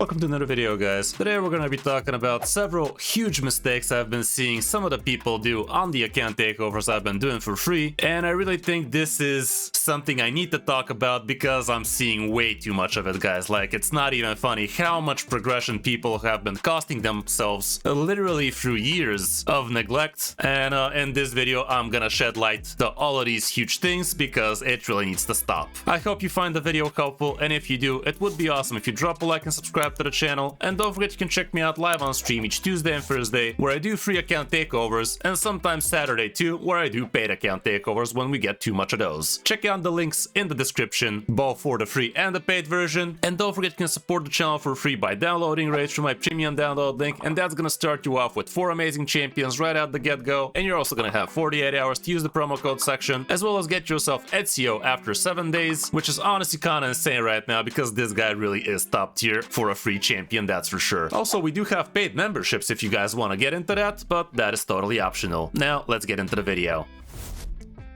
Welcome to another video, guys. Today we're gonna be talking about several huge mistakes I've been seeing some of the people do on the account takeovers I've been doing for free, and I really think this is something I need to talk about because I'm seeing way too much of it, guys. Like, it's not even funny how much progression people have been costing themselves literally through years of neglect, and in this video I'm gonna shed light to all of these huge things because it really needs to stop. I hope you find the video helpful, and if you do, it would be awesome if you drop a like and subscribe to the channel, and don't forget you can check me out live on stream each Tuesday and Thursday where I do free account takeovers, and sometimes Saturday too where I do paid account takeovers when we get too much of those. Check out the links in the description, both for the free and the paid version, and don't forget you can support the channel for free by downloading right through my premium download link, and that's gonna start you off with 4 amazing champions right out the get-go, and you're also gonna have 48 hours to use the promo code section, as well as get yourself Ezio after 7 days, which is honestly kinda insane right now because this guy really is top tier for a free champion, that's for sure. Also, we do have paid memberships if you guys want to get into that, but that is totally optional. Now, let's get into the video.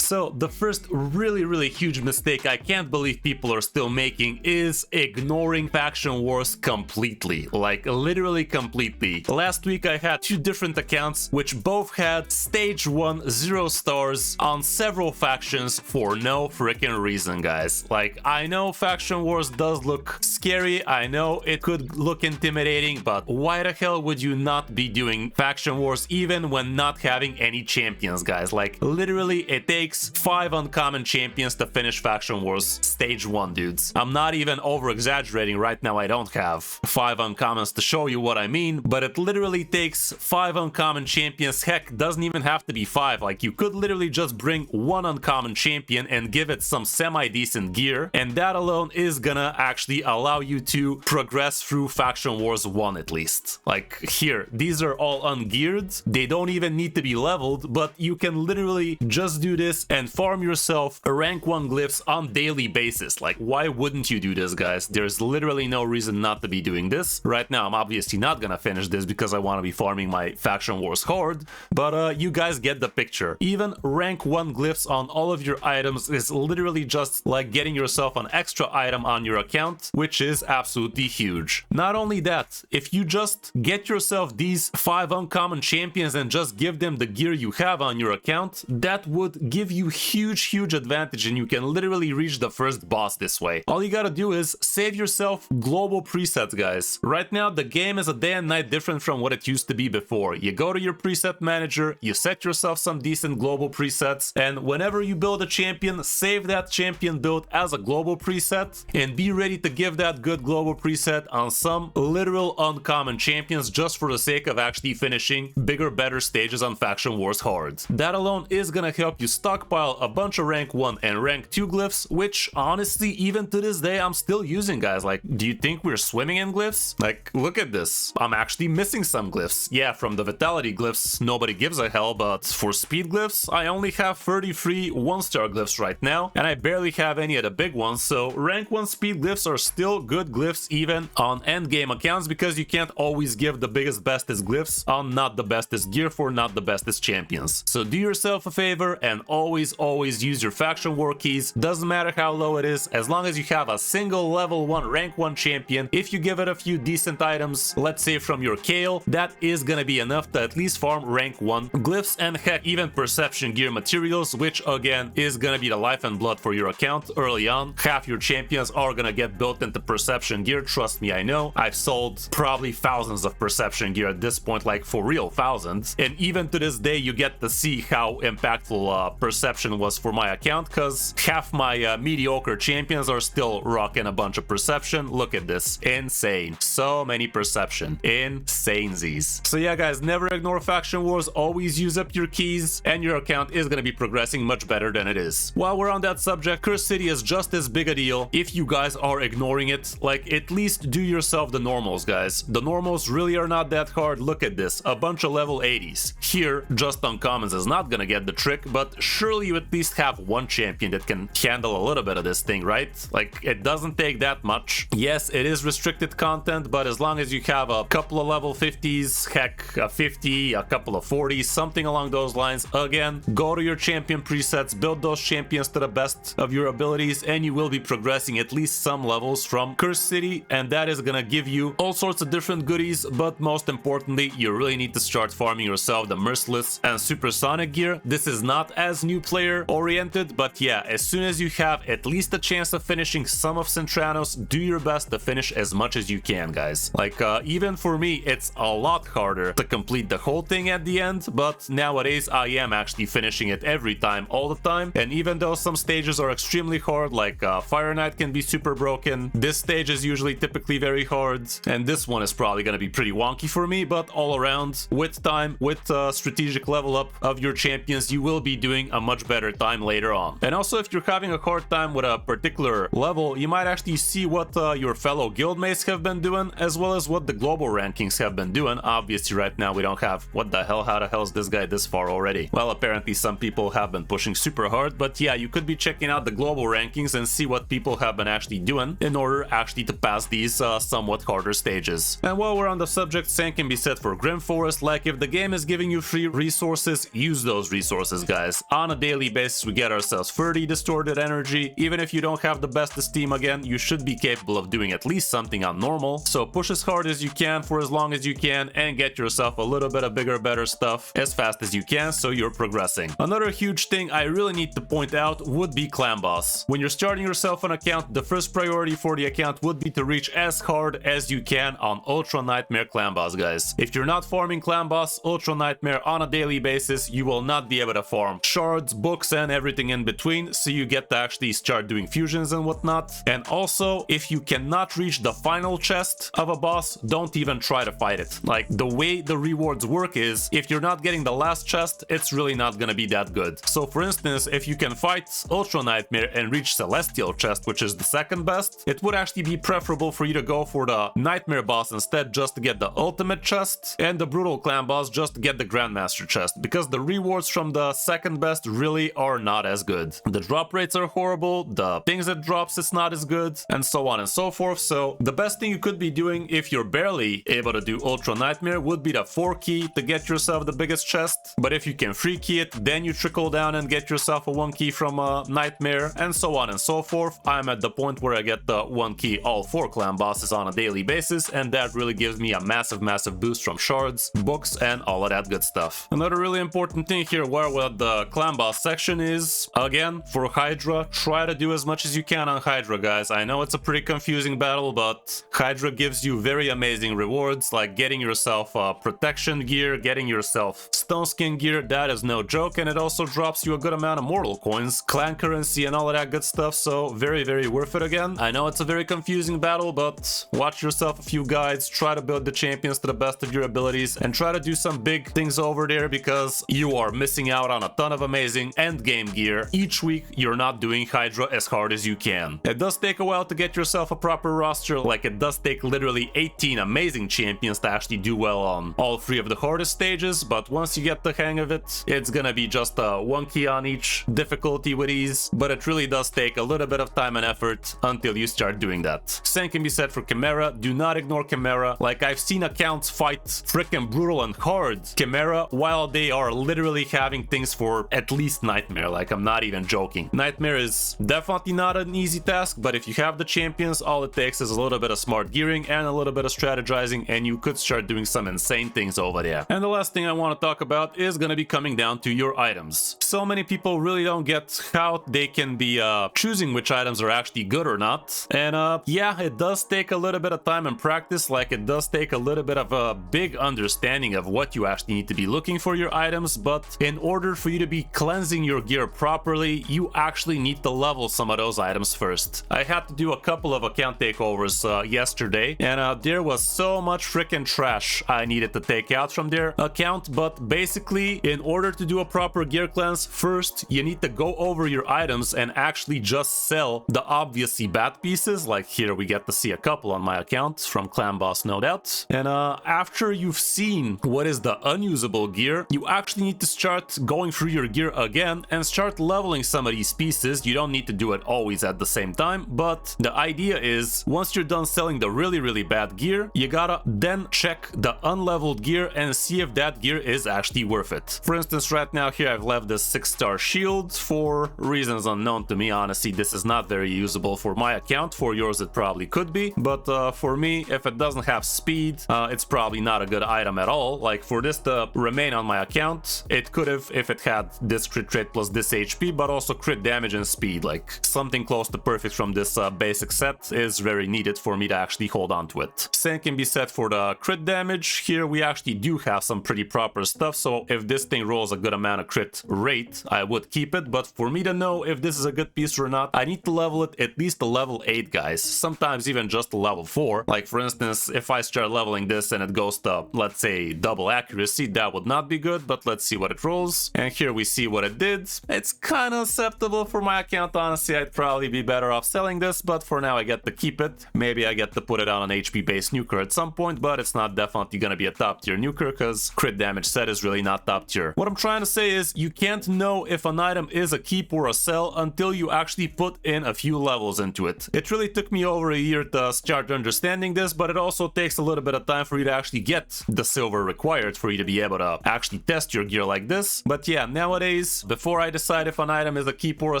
So the first really huge mistake I can't believe people are still making is ignoring faction wars completely, like literally completely. Last week I had 2 different accounts which both had stage 1 0 stars on several factions for no freaking reason, guys. Like, I know faction wars does look scary, I know it could look intimidating, but why the hell would you not be doing faction wars even when not having any champions, guys? Like, literally it takes 5 uncommon champions to finish faction wars stage 1, dudes. I'm not even over exaggerating right now. I don't have 5 uncommons to show you what I mean, but it literally takes 5 uncommon champions. Heck, doesn't even have to be 5. Like, you could literally just bring 1 uncommon champion and give it some semi-decent gear, and that alone is gonna actually allow you to progress through faction wars 1 at least. Like, here, these are all ungeared, they don't even need to be leveled, but you can literally just do this and farm yourself rank 1 glyphs on daily basis. Like, why wouldn't you do this, guys? There's literally no reason not to be doing this. Right now I'm obviously not gonna finish this because I want to be farming my faction wars horde, but you guys get the picture. Even rank 1 glyphs on all of your items is literally just like getting yourself an extra item on your account, which is absolutely huge. Not only that, if you just get yourself these 5 uncommon champions and just give them the gear you have on your account, that would give you huge advantage, and you can literally reach the first boss this way. All you gotta do is save yourself global presets, guys. Right now the game is a day and night different from what it used to be before. You go to your preset manager, you set yourself some decent global presets, and whenever you build a champion, save that champion build as a global preset and be ready to give that good global preset on some literal uncommon champions just for the sake of actually finishing bigger, better stages on faction wars horde. That alone is gonna help you stockpile a bunch of rank 1 and rank 2 glyphs, which honestly even to this day I'm still using, guys. Like, do you think we're swimming in glyphs? Like, look at this, I'm actually missing some glyphs. Yeah, from the vitality glyphs nobody gives a hell, but for speed glyphs I only have 33 1-star glyphs right now, and I barely have any of the big ones. So rank 1 speed glyphs are still good glyphs even on endgame accounts, because you can't always give the biggest bestest glyphs on not the bestest gear for not the bestest champions. So do yourself a favor and always use your faction war keys. Doesn't matter how low it is, as long as you have a single level 1 rank 1 champion. If you give it a few decent items, let's say from your Kale, that is gonna be enough to at least farm rank 1 glyphs, and heck, even perception gear materials, which again is gonna be the life and blood for your account early on. Half your champions are gonna get built into perception gear, trust me, I know. I've sold probably thousands of perception gear at this point, like for real thousands, and even to this day you get to see how impactful perception was for my account, because half my mediocre champions are still rocking a bunch of perception. Look at this, insane, so many perception, insanesies. So yeah, guys, never ignore faction wars, always use up your keys, and your account is gonna be progressing much better than it is. While we're on that subject, Curse City is just as big a deal if you guys are ignoring it. Like, at least do yourself the normals, guys. The normals really are not that hard. Look at this, a bunch of level 80s. Here, just uncommons is not gonna get the trick, but sure, surely you at least have one champion that can handle a little bit of this thing, right? Like, it doesn't take that much. Yes, it is restricted content, but as long as you have a couple of level 50s, heck, a 50, a couple of 40s, something along those lines, again, go to your champion presets, build those champions to the best of your abilities, and you will be progressing at least some levels from Curse City, and that is gonna give you all sorts of different goodies, but most importantly, you really need to start farming yourself the Merciless and Supersonic gear. This is not as new player oriented, but yeah, as soon as you have at least a chance of finishing some of Centranos, do your best to finish as much as you can, guys. Like, even for me, it's a lot harder to complete the whole thing at the end, but nowadays I am actually finishing it every time, all the time, and even though some stages are extremely hard, like Fire Knight can be super broken, this stage is usually typically very hard, and this one is probably gonna be pretty wonky for me, but all around, with time, with strategic level up of your champions, you will be doing a much better time later on. And also, if you're having a hard time with a particular level, you might actually see what your fellow guildmates have been doing, as well as what the global rankings have been doing. Obviously, right now we don't have, what the hell, how the hell is this guy this far already? Well, apparently some people have been pushing super hard, but yeah, you could be checking out the global rankings and see what people have been actually doing in order actually to pass these somewhat harder stages. And while we're on the subject, same can be said for Grim Forest. Like, if the game is giving you free resources, use those resources, guys. On a daily basis, we get ourselves 30 distorted energy. Even if you don't have the best esteem, again, you should be capable of doing at least something on normal. So push as hard as you can for as long as you can and get yourself a little bit of bigger, better stuff as fast as you can, so you're progressing. Another huge thing I really need to point out would be Clan Boss. When you're starting yourself an account, the first priority for the account would be to reach as hard as you can on Ultra Nightmare Clan Boss, guys. If you're not farming Clan Boss, Ultra Nightmare on a daily basis, you will not be able to farm shards, books, and everything in between, so you get to actually start doing fusions and whatnot. And also, if you cannot reach the final chest of a boss, don't even try to fight it. Like, the way the rewards work is, if you're not getting the last chest, it's really not gonna be that good. So for instance, if you can fight Ultra Nightmare and reach Celestial chest, which is the second best, it would actually be preferable for you to go for the Nightmare boss instead, just to get the ultimate chest, and the Brutal Clan boss just to get the Grandmaster chest, because the rewards from the second best really are not as good. The drop rates are horrible, the things it drops is not as good, and so on and so forth. So the best thing you could be doing if you're barely able to do Ultra Nightmare would be the 4 key to get yourself the biggest chest, but if you can 3 key it, then you trickle down and get yourself a 1 key from Nightmare, and so on and so forth. I'm at the point where I get the 1 key all 4 clan bosses on a daily basis, and that really gives me a massive boost from shards, books, and all of that good stuff. Another really important thing here while we're at the clan boss section is, again, for Hydra, try to do as much as you can on Hydra, guys. I know it's a pretty confusing battle, but Hydra gives you very amazing rewards, like getting yourself protection gear, getting yourself stone skin gear. That is no joke, and it also drops you a good amount of mortal coins, clan currency, and all of that good stuff. So very worth it. Again, I know it's a very confusing battle, but watch yourself a few guides, try to build the champions to the best of your abilities, and try to do some big things over there, because you are missing out on a ton of amazing end game gear. Each week you're not doing Hydra as hard as you can. It does take a while to get yourself a proper roster, like it does take literally 18 amazing champions to actually do well on all 3 of the hardest stages, but once you get the hang of it, it's gonna be just a 1 key on each difficulty with ease, but it really does take a little bit of time and effort until you start doing that. Same can be said for Chimera. Do not ignore Chimera. Like, I've seen accounts fight freaking brutal and hard Chimera while they are literally having things for at least Nightmare. Like, I'm not even joking. Nightmare is definitely not an easy task, but if you have the champions, all it takes is a little bit of smart gearing and a little bit of strategizing, and you could start doing some insane things over there. And the last thing I want to talk about is going to be coming down to your items. So many people really don't get how they can be choosing which items are actually good or not. And yeah, it does take a little bit of time and practice. Like, it does take a little bit of a big understanding of what you actually need to be looking for your items, but in order for you to be cleansing your gear properly, you actually need to level some of those items first. I had to do a couple of account takeovers yesterday, and there was so much freaking trash I needed to take out from their account. But basically, in order to do a proper gear cleanse, first you need to go over your items and actually just sell the obviously bad pieces. Like, here we get to see a couple on my account from Clan Boss, no doubt. And after you've seen what is the unusable gear, you actually need to start going through your gear again and start leveling some of these pieces. You don't need to do it always at the same time, but the idea is once you're done selling the really bad gear, you gotta then check the unleveled gear and see if that gear is actually worth it. For instance, right now here I've left this 6-star shield for reasons unknown to me. Honestly, this is not very usable for my account. For yours it probably could be, but for me, if it doesn't have speed, it's probably not a good item at all. Like for this to remain on my account, it could have if it had this crit rate plus this HP, but also crit damage and speed. Like something close to perfect from this basic set is very needed for me to actually hold on to it. Same can be said for the crit damage. Here we actually do have some pretty proper stuff, so if this thing rolls a good amount of crit rate, I would keep it. But for me to know if this is a good piece or not, I need to level it at least to level 8, guys. Sometimes even just to level 4. Like for instance, if I start leveling this and it goes to, let's say, double accuracy, that would not be good, but let's see what it rolls. And here we see what it did. It's kind of acceptable for my account. Honestly, I'd probably be better off selling this, but for now I get to keep it. Maybe I get to put it on an HP based nuker at some point, but it's not definitely gonna be a top tier nuker because crit damage set is really not top tier. What I'm trying to say is you can't know if an item is a keep or a sell until you actually put in a few levels into it. It really took me over a year to start understanding this, but it also takes a little bit of time for you to actually get the silver required for you to be able to actually test your gear like this. But yeah, nowadays, before I decide if an item is a keep or a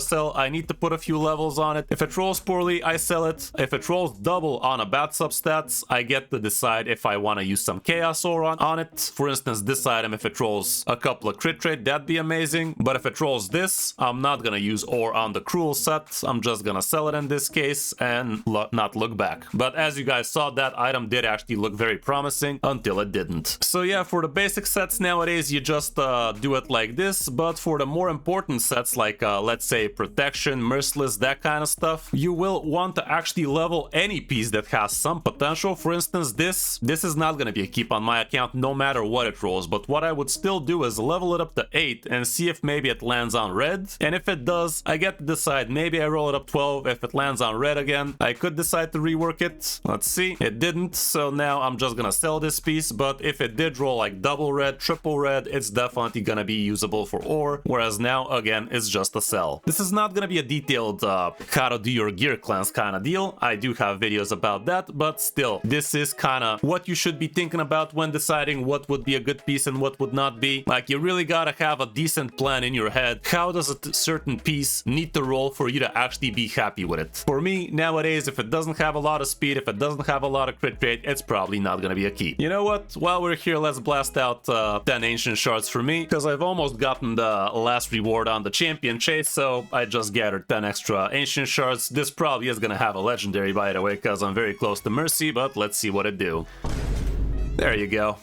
sell, I need to put a few levels on it. If it rolls poorly, I sell it. If it rolls double on a bad substats, I get to decide if I want to use some chaos ore on it. For instance, this item, if it rolls a couple of crit rate, that'd be amazing. But if it rolls this, I'm not gonna use ore on the cruel set. I'm just gonna sell it in this case and not look back. But as you guys saw, that item did actually look very promising until it didn't. So yeah, for the basic sets nowadays, you just do it like this. But for the more important sets, like let's say protection, merciless, that kind of stuff, you will want to actually level any piece that has some potential. For instance, this is not going to be a keep on my account no matter what it rolls, but what I would still do is level it up to 8 and see if maybe it lands on red. And if it does, I get to decide. Maybe I roll it up 12. If it lands on red again, I could decide to rework it. Let's see, it didn't, so now I'm just gonna sell this piece. But if it did roll like double red, triple red, it's definitely gonna be usable for ore, whereas now again it's just a sell. This is not gonna be a detailed how to do your gear cleanse kind of deal. I do have videos about that, but still, this is kind of what you should be thinking about when deciding what would be a good piece and what would not be. Like, you really gotta have a decent plan in your head. How does a certain piece need to roll for you to actually be happy with it? For me, nowadays, if it doesn't have a lot of speed, if it doesn't have a lot of crit rate, it's probably not gonna be a keep. You know what? While we're here, let's blast out 10 ancient shards for me, because I've almost gotten the last reward on the champion chase, so I just gathered 10 extra ancient shards. This probably is gonna have a legendary, by the way, because I'm very close to Mercy, but let's see what it do. There you go.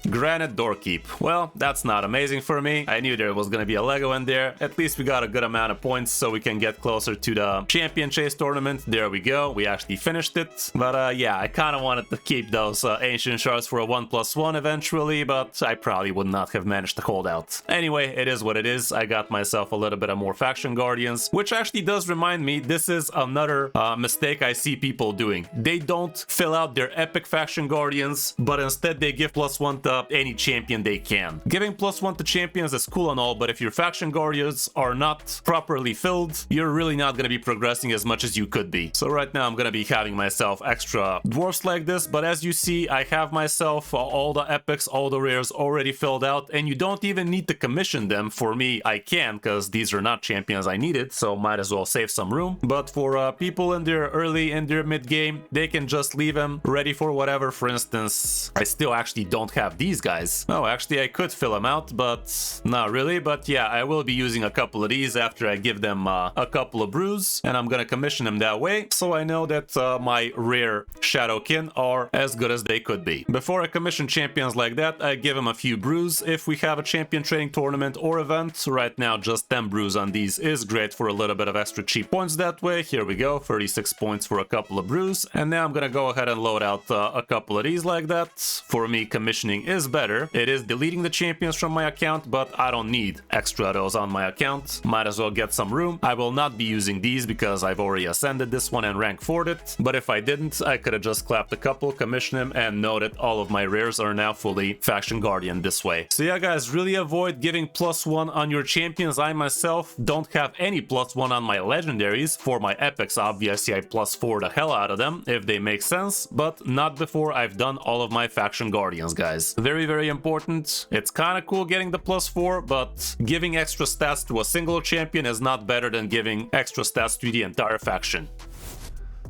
Granite Doorkeep. Well, that's not amazing for me. I knew there was gonna be a Lego in there. At least we got a good amount of points so we can get closer to the champion chase tournament. There we go. We actually finished it. But yeah, I kind of wanted to keep those ancient shards for a 1+1 eventually, but I probably would not have managed to hold out. Anyway, it is what it is. I got myself a little bit of more faction guardians, which actually does remind me, this is another mistake I see people doing. They don't fill out their epic faction guardians, but instead they give +1 to any champion they can. Giving +1 to champions is cool and all, but if your faction guardians are not properly filled, you're really not going to be progressing as much as you could be. So right now I'm going to be having myself extra dwarfs like this, but as you see, I have myself all the epics, all the rares already filled out, and you don't even need to commission them. For me, I can, because these are not champions I needed, so might as well save some room. But for people in their early and their mid game, they can just leave them ready for whatever. For instance, I still actually don't have these guys. Oh, actually I could fill them out, but not really. But yeah, I will be using a couple of these after I give them a couple of brews, and I'm gonna commission them that way, so I know that my rare Shadowkin are as good as they could be. Before I commission champions like that, I give them a few brews if we have a champion training tournament or event. Right now, just 10 brews on these is great for a little bit of extra cheap points that way. Here we go, 36 points for a couple of brews. And now I'm gonna go ahead and load out a couple of these like that. For me, commissioning is better. It is deleting the champions from my account, but I don't need extra of those on my account. Might as well get some room. I will not be using these because I've already ascended this one and rank 4'd it, but if I didn't, I could have just clapped a couple, commissioned him, and know that all of my rares are now fully Faction Guardian this way. So yeah guys, really avoid giving +1 on your champions. I myself don't have any +1 on my legendaries. For my epics, obviously I +4 the hell out of them if they make sense, but not before I've done all of my Faction Guardians, guys. Very, very important. It's kind of cool getting the +4, but giving extra stats to a single champion is not better than giving extra stats to the entire faction.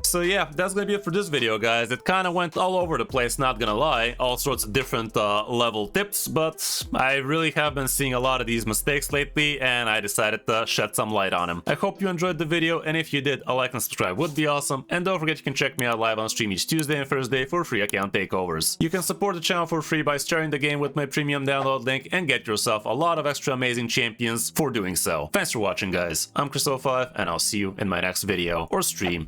So yeah, that's gonna be it for this video, guys. It kind of went all over the place, not gonna lie. All sorts of different level tips, but I really have been seeing a lot of these mistakes lately, and I decided to shed some light on them. I hope you enjoyed the video, and if you did, a like and subscribe would be awesome. And don't forget you can check me out live on stream each Tuesday and Thursday for free account takeovers. You can support the channel for free by sharing the game with my premium download link and get yourself a lot of extra amazing champions for doing so. Thanks for watching, guys. I'm Chris05, and I'll see you in my next video or stream.